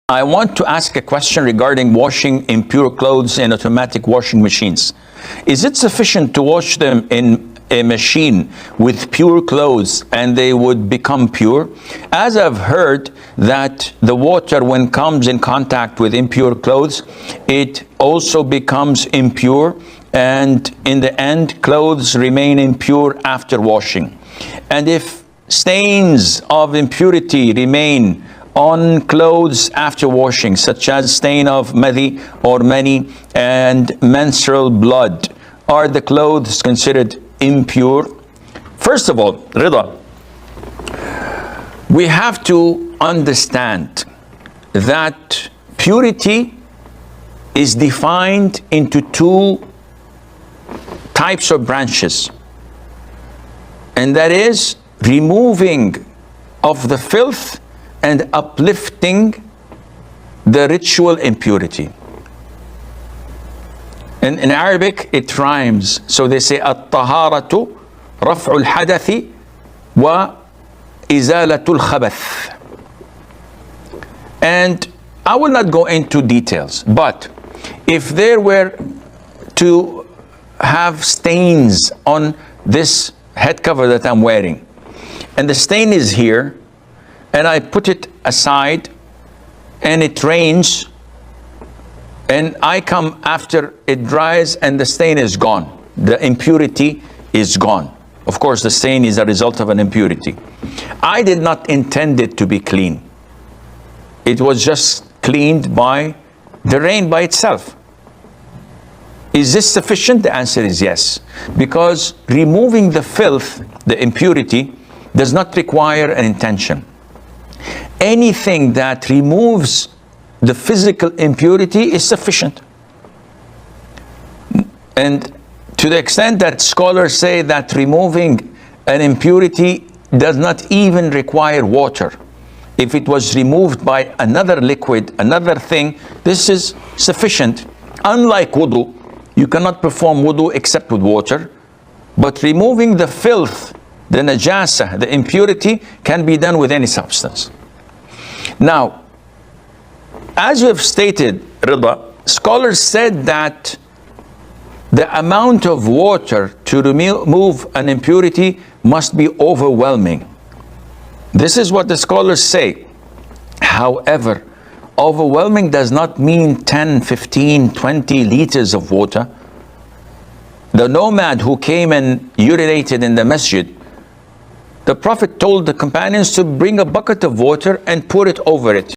I want to ask a question regarding washing impure clothes in automatic washing machines. Is it sufficient to wash them in a machine with pure clothes and they would become pure? As I've heard that the water, when comes in contact with impure clothes, it also becomes impure, and in the end clothes remain impure after washing. And if stains of impurity remain on clothes after washing, such as stain of madhi or mani and menstrual blood, are the clothes considered impure? First of all, Rida, we have to understand that purity is defined into two types of branches, and that is removing of the filth and uplifting the ritual impurity. In Arabic, it rhymes. So they say, at-taharatu raf'ul hadathi wa izalatul khabath. And I will not go into details, but if there were to have stains on this head cover that I'm wearing, and the stain is here, and I put it aside, and it rains, and I come after it dries, and the stain is gone. The impurity is gone. Of course, the stain is a result of an impurity. I did not intend it to be clean. It was just cleaned by the rain by itself. Is this sufficient? The answer is yes. Because removing the filth, the impurity, does not require an intention. Anything that removes the physical impurity is sufficient. And to the extent that scholars say that removing an impurity does not even require water. If it was removed by another liquid, another thing, this is sufficient. Unlike wudu, you cannot perform wudu except with water, but removing the filth, the najasa, the impurity, can be done with any substance. Now, as you have stated, Rida, scholars said that the amount of water to remove an impurity must be overwhelming. This is what the scholars say. However, overwhelming does not mean 10, 15, 20 liters of water. The nomad who came and urinated in the masjid, the Prophet told the companions to bring a bucket of water and pour it over it.